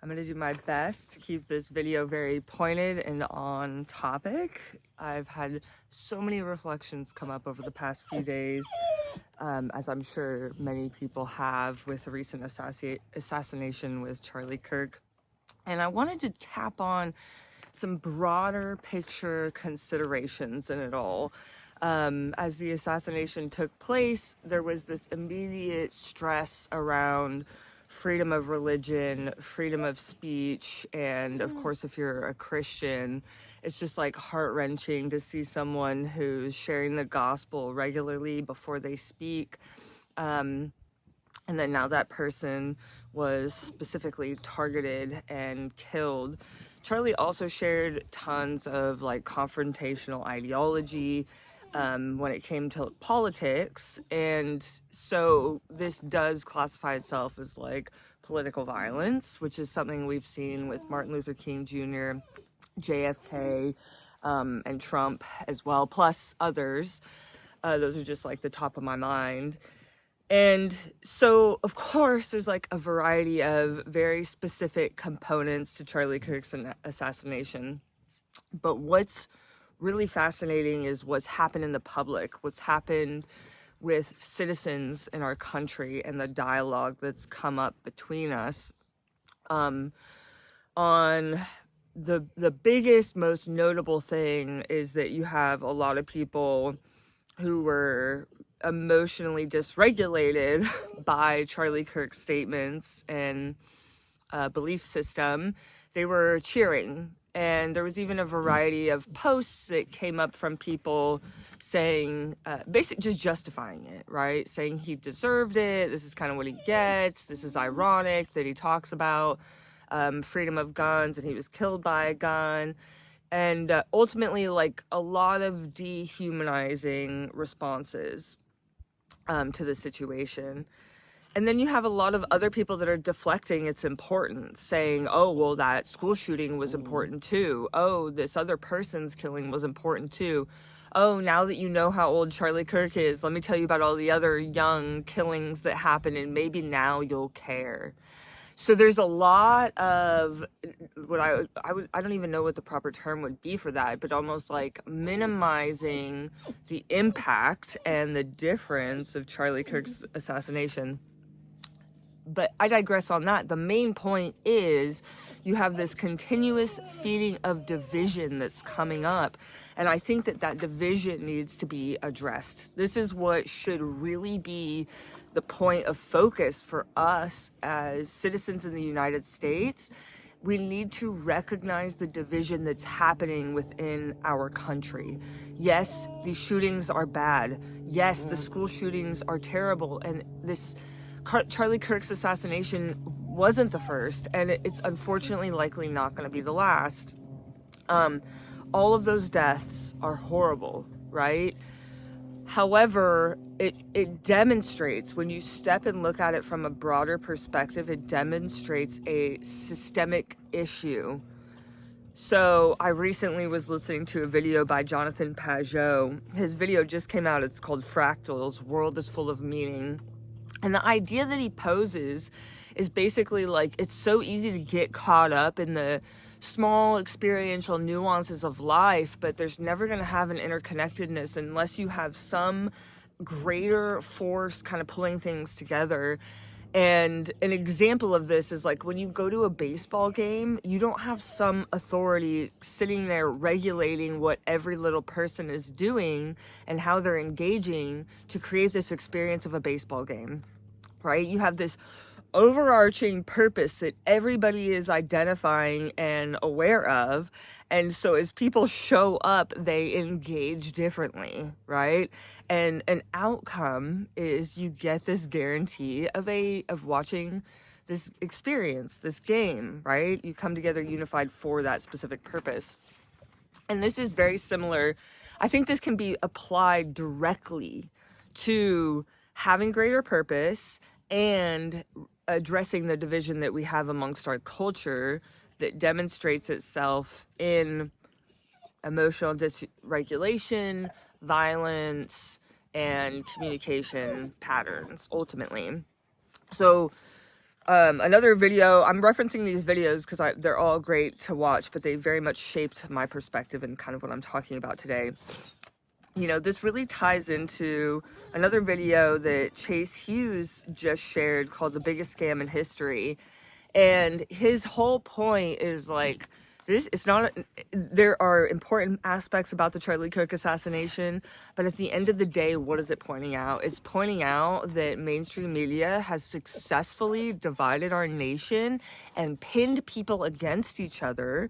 I'm going to do my best to keep this video very pointed and on topic. I've had so many reflections come up over the past few days, as I'm sure many people have, with the recent assassination with Charlie Kirk. And I wanted to tap on some broader picture considerations in it all. As the assassination took place, there was this immediate stress around freedom of religion, freedom of speech, and of course, if you're a Christian, it's just like heart-wrenching to see someone who's sharing the gospel regularly before they speak. And then now that person was specifically targeted and killed. Charlie also shared tons of like confrontational ideology when it came to politics, and so this does classify itself as like political violence, which is something we've seen with Martin Luther King Jr., JFK, and Trump as well, plus others. Those are just like the top of my mind. And so, of course, there's like a variety of very specific components to Charlie Kirk's assassination. But what's really fascinating is what's happened in the public, what's happened with citizens in our country and the dialogue that's come up between us. On the biggest, most notable thing is that you have a lot of people who were emotionally dysregulated by Charlie Kirk's statements and belief system. They were cheering. And there was even a variety of posts that came up from people saying, basically just justifying it, right? Saying he deserved it. This is kind of what he gets. This is ironic that he talks about freedom of guns and he was killed by a gun. And ultimately, like a lot of dehumanizing responses to the situation. And then you have a lot of other people that are deflecting its importance, saying, oh, well, that school shooting was important too. Oh, this other person's killing was important too. Oh, now that you know how old Charlie Kirk is, let me tell you about all the other young killings that happened, and maybe now you'll care. So there's a lot of what I don't even know what the proper term would be for that, but almost like minimizing the impact and the difference of Charlie Kirk's assassination. But I digress on that. The main point is you have this continuous feeding of division that's coming up. And I think that division needs to be addressed. This is what should really be the point of focus for us as citizens in the United States. We need to recognize the division that's happening within our country. Yes, these shootings are bad. Yes, the school shootings are terrible. And this Charlie Kirk's assassination wasn't the first, and it's unfortunately likely not going to be the last. All of those deaths are horrible, right? However, it demonstrates, when you step and look at it from a broader perspective, it demonstrates a systemic issue. So I recently was listening to a video by Jonathan Pajot. His video just came out. It's called Fractals, World is Full of Meaning. And the idea that he poses is basically like, it's so easy to get caught up in the small experiential nuances of life, but there's never going to have an interconnectedness unless you have some greater force kind of pulling things together. And an example of this is like when you go to a baseball game, you don't have some authority sitting there regulating what every little person is doing and how they're engaging to create this experience of a baseball game, right? You have this overarching purpose that everybody is identifying and aware of. And so as people show up, they engage differently, right? And an outcome is you get this guarantee of watching this experience, this game, right? You come together unified for that specific purpose. And this is very similar. I think this can be applied directly to having greater purpose and addressing the division that we have amongst our culture that demonstrates itself in emotional dysregulation, violence, and communication patterns, ultimately. So Another video, I'm referencing these videos because they're all great to watch, but they very much shaped my perspective and kind of what I'm talking about today. You know, this really ties into another video that Chase Hughes just shared called The Biggest Scam in History. And his whole point is like, there are important aspects about the Charlie Kirk assassination, but at the end of the day, what is it pointing out? It's pointing out that mainstream media has successfully divided our nation and pinned people against each other.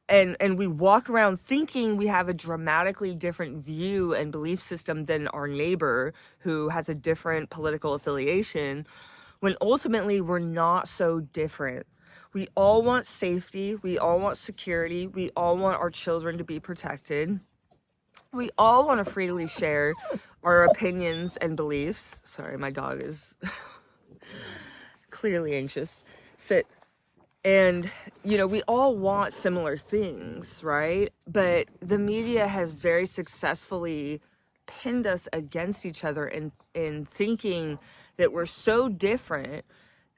And we walk around thinking we have a dramatically different view and belief system than our neighbor who has a different political affiliation, when ultimately we're not so different. We all want safety. We all want security. We all want our children to be protected. We all want to freely share our opinions and beliefs. Sorry, my dog is clearly anxious. Sit. And, you know, we all want similar things, right? But the media has very successfully pinned us against each other in thinking that we're so different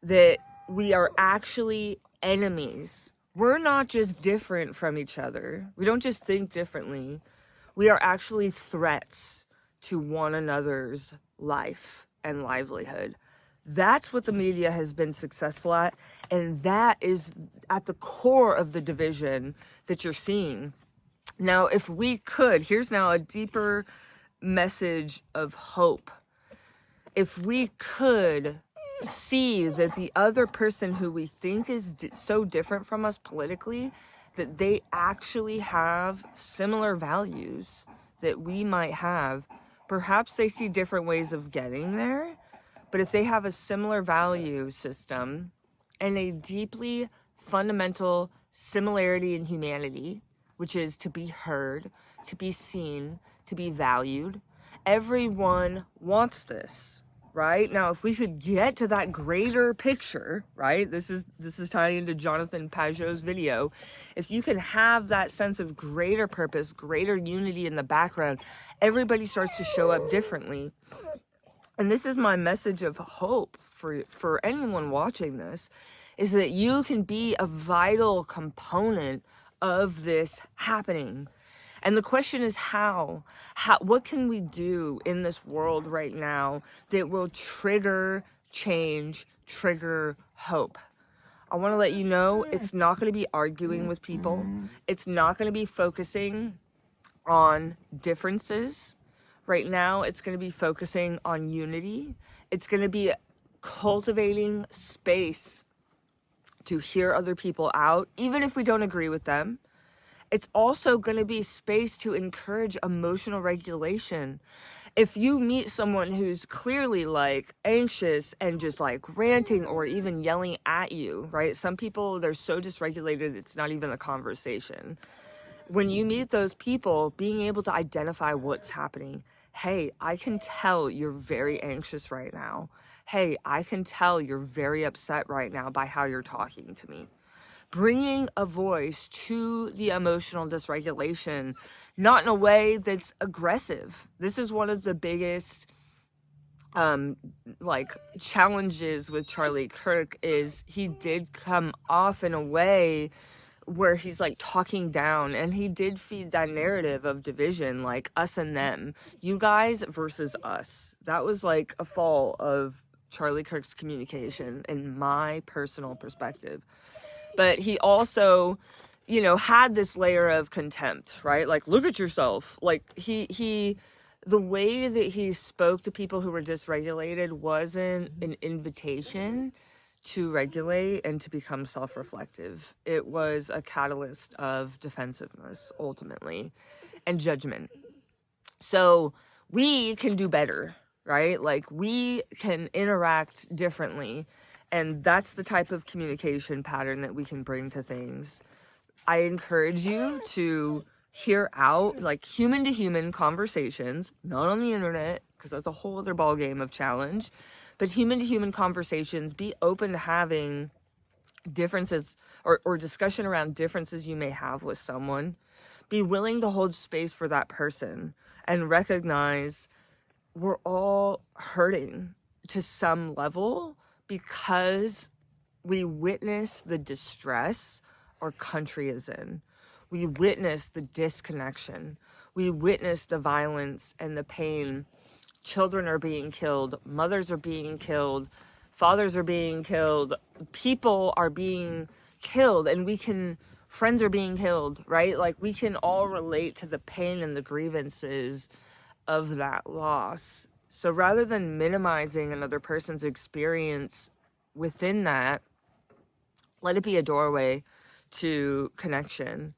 that we are actually enemies. We're not just different from each other. We don't just think differently. We are actually threats to one another's life and livelihood. That's what the media has been successful at, and that is at the core of the division that you're seeing. Now, if we could, here's now a deeper message of hope. If we could see that the other person who we think is so different from us politically, that they actually have similar values that we might have. Perhaps they see different ways of getting there, but if they have a similar value system and a deeply fundamental similarity in humanity, which is to be heard, to be seen, to be valued, everyone wants this. Right? Now, if we could get to that greater picture, right? This is tying into Jonathan Pajot's video. If you can have that sense of greater purpose, greater unity in the background, everybody starts to show up differently. And this is my message of hope for anyone watching this, is that you can be a vital component of this happening. And the question is how? What can we do in this world right now that will trigger change, trigger hope? I want to let you know it's not going to be arguing with people. It's not going to be focusing on differences. Right now, it's going to be focusing on unity. It's going to be cultivating space to hear other people out, even if we don't agree with them. It's also going to be space to encourage emotional regulation. If you meet someone who's clearly like anxious and just like ranting or even yelling at you, right? Some people, they're so dysregulated, it's not even a conversation. When you meet those people, being able to identify what's happening. Hey, I can tell you're very anxious right now. Hey, I can tell you're very upset right now by how you're talking to me. Bringing a voice to the emotional dysregulation, not in a way that's aggressive. This is one of the biggest challenges with Charlie Kirk, is he did come off in a way where he's like talking down, and he did feed that narrative of division, like us and them, you guys versus us. That was like a fall of Charlie Kirk's communication in my personal perspective. But he also, you know, had this layer of contempt, right? Like, look at yourself. Like, the way that he spoke to people who were dysregulated wasn't an invitation to regulate and to become self-reflective. It was a catalyst of defensiveness, ultimately, and judgment. So we can do better, right? Like, we can interact differently. And that's the type of communication pattern that we can bring to things. I encourage you to hear out, like, human-to-human conversations, not on the internet, because that's a whole other ballgame of challenge, but human-to-human conversations. Be open to having differences or discussion around differences you may have with someone. Be willing to hold space for that person and recognize we're all hurting to some level because We witness the distress our country is in. We witness the disconnection. We witness the violence and the pain. Children are being killed. Mothers are being killed. Fathers are being killed. People are being killed. And friends are being killed, right? Like, we can all relate to the pain and the grievances of that loss. So rather than minimizing another person's experience within that, let it be a doorway to connection.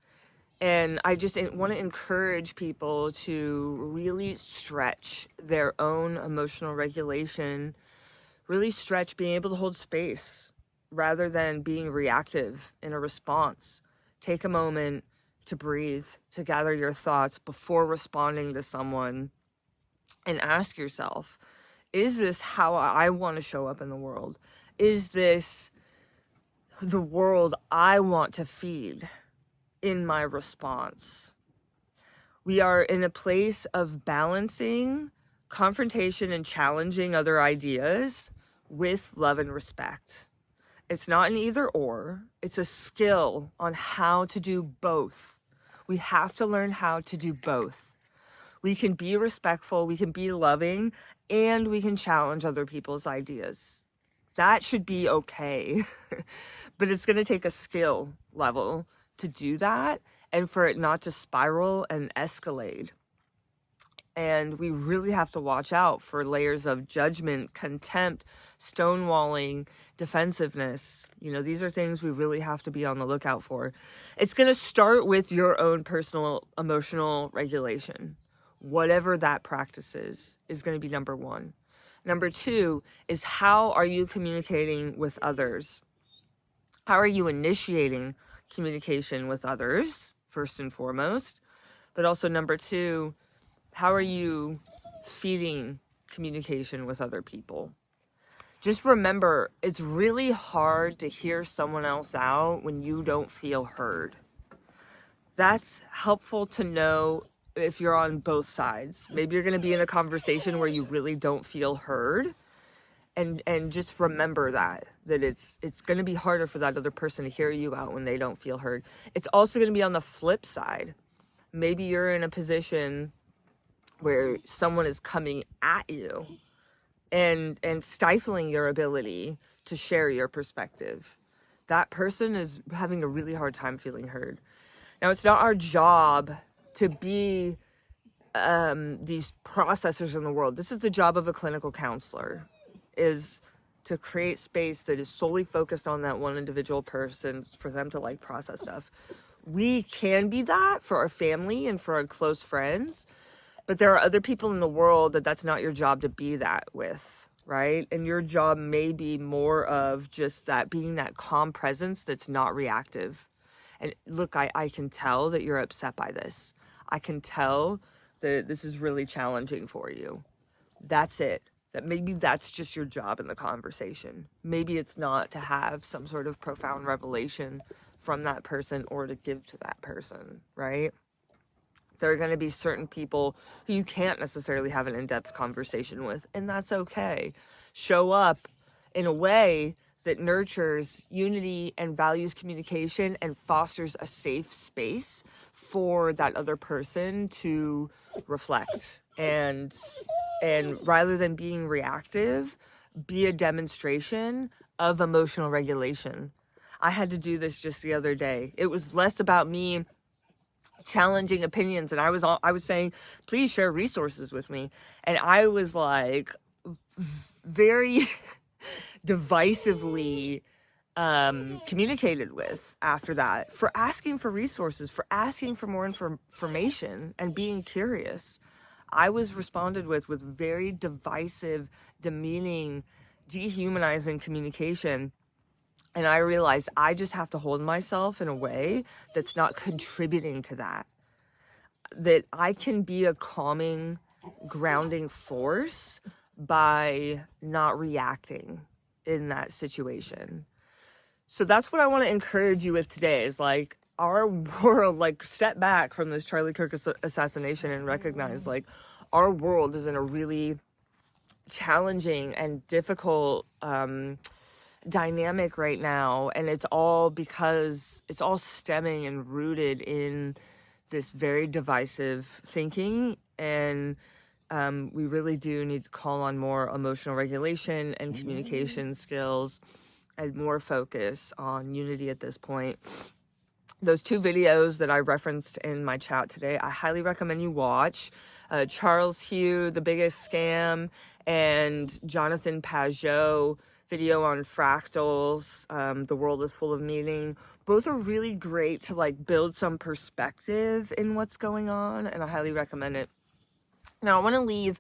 And I just want to encourage people to really stretch their own emotional regulation, really stretch being able to hold space rather than being reactive in a response. Take a moment to breathe, to gather your thoughts before responding to someone, and ask yourself, is this how I want to show up in the world? Is this the world I want to feed in my response? We are in a place of balancing confrontation and challenging other ideas with love and respect. It's not an either or. It's a skill on how to do both. We have to learn how to do both. We can be respectful, we can be loving, and we can challenge other people's ideas. That should be okay. But it's going to take a skill level to do that, and for it not to spiral and escalate. And we really have to watch out for layers of judgment, contempt, stonewalling, defensiveness. These are things we really have to be on the lookout for. It's going to start with your own personal emotional regulation. Whatever that practice is going to be number one. Number two is, how are you communicating with others? How are you initiating communication with others, first and foremost? But also, number two, how are you feeding communication with other people? Just remember, it's really hard to hear someone else out when you don't feel heard. That's helpful to know if you're on both sides. Maybe you're going to be in a conversation where you really don't feel heard. And just remember that it's going to be harder for that other person to hear you out when they don't feel heard. It's also going to be on the flip side. Maybe you're in a position where someone is coming at you and stifling your ability to share your perspective. That person is having a really hard time feeling heard. Now, it's not our job to be these processors in the world. This is the job of a clinical counselor, is to create space that is solely focused on that one individual person for them to process stuff. We can be that for our family and for our close friends, but there are other people in the world that's not your job to be that with, right? And your job may be more of just that, being that calm presence that's not reactive. And look, I can tell that you're upset by this. I can tell that this is really challenging for you. That's it. That maybe that's just your job in the conversation. Maybe it's not to have some sort of profound revelation from that person or to give to that person, right? There are going to be certain people who you can't necessarily have an in-depth conversation with, and that's okay. Show up in a way that nurtures unity and values communication and fosters a safe space for that other person to reflect. And rather than being reactive, be a demonstration of emotional regulation. I had to do this just the other day. It was less about me challenging opinions, and I was saying, please share resources with me. And I was very divisively communicated with after that, for asking for resources, for asking for more information and being curious. I was responded with very divisive, demeaning, dehumanizing communication. And I realized I just have to hold myself in a way that's not contributing to that. That I can be a calming, grounding force by not reacting in that situation. So that's what I want to encourage you with today, is our world, step back from this Charlie Kirk assassination and recognize our world is in a really challenging and difficult dynamic right now, and it's all because it's all stemming and rooted in this very divisive thinking, and we really do need to call on more emotional regulation and communication skills and more focus on unity at this point. Those 2 videos that I referenced in my chat today, I highly recommend you watch. Charles Hugh, The Biggest Scam, and Jonathan Pajot video on fractals, The World is Full of Meaning. Both are really great to like build some perspective in what's going on, and I highly recommend it. Now I want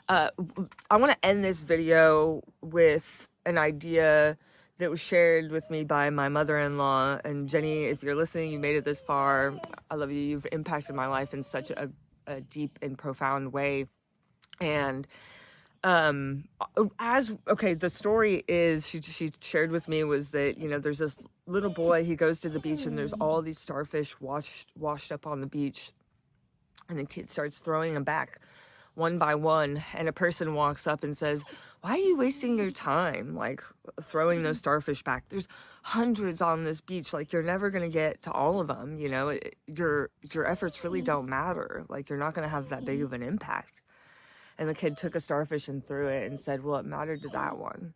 to end this video with an idea that was shared with me by my mother-in-law. And Jenny, if you're listening, you made it this far, I love you. You've impacted my life in such a deep and profound way. And the story is, she shared with me was that, you know, there's this little boy, he goes to the beach and there's all these starfish washed up on the beach, and the kid starts throwing them back one by one, and a person walks up and says, why are you wasting your time like throwing those starfish back? There's hundreds on this beach, like you're never going to get to all of them, you know. Your efforts really don't matter, like you're not going to have that big of an impact. And the kid took a starfish and threw it and said, well, it mattered to that one.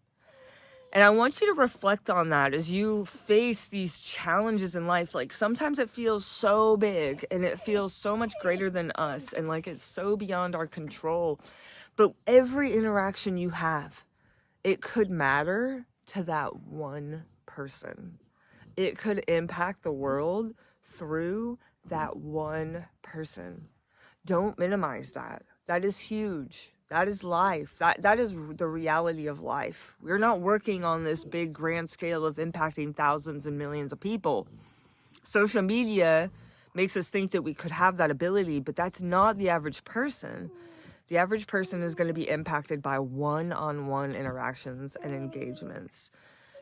And I want you to reflect on that as you face these challenges in life. Like sometimes it feels so big and it feels so much greater than us, and like it's so beyond our control. But every interaction you have, it could matter to that one person. It could impact the world through that one person. Don't minimize that. That is huge. That is life. That is the reality of life. We're not working on this big grand scale of impacting thousands and millions of people. Social media makes us think that we could have that ability, but that's not the average person. The average person is going to be impacted by one-on-one interactions and engagements.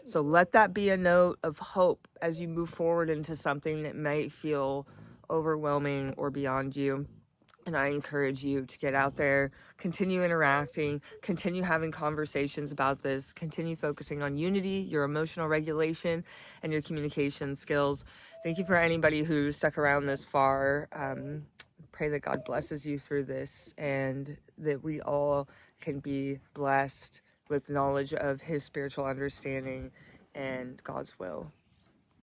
So let that be a note of hope as you move forward into something that might feel overwhelming or beyond you. And I encourage you to get out there, continue interacting, continue having conversations about this, continue focusing on unity, your emotional regulation, and your communication skills. Thank you for anybody who stuck around this far. Pray that God blesses you through this, and that we all can be blessed with knowledge of His spiritual understanding and God's will.